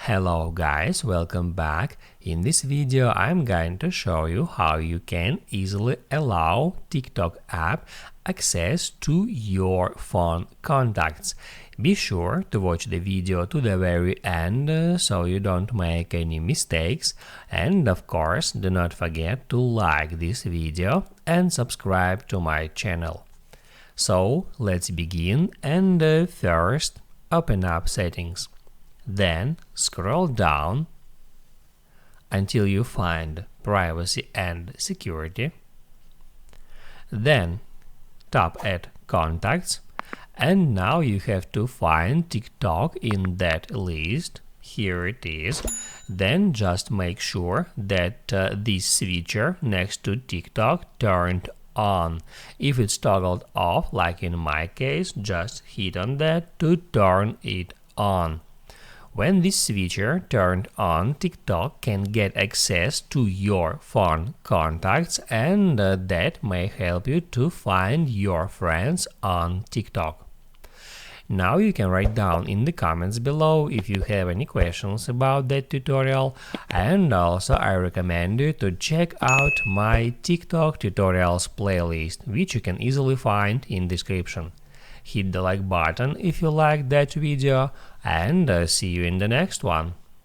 Hello guys, welcome back. In this video I'm going to show you how you can easily allow TikTok app access to your phone contacts. Be sure to watch the video to the very end so you don't make any mistakes, and of course do not forget to like this video and subscribe to my channel. So let's begin, and first open up settings. Then scroll down until you find Privacy and Security. Then tap at Contacts, and now you have to find TikTok in that list. Here it is. Then just make sure that this switcher next to TikTok turned on. If it's toggled off, like in my case, just hit on that to turn it on. When this switcher turned on, TikTok can get access to your phone contacts, and that may help you to find your friends on TikTok. Now you can write down in the comments below if you have any questions about that tutorial, and also I recommend you to check out my TikTok tutorials playlist, which you can easily find in description. Hit the like button if you liked that video, and see you in the next one.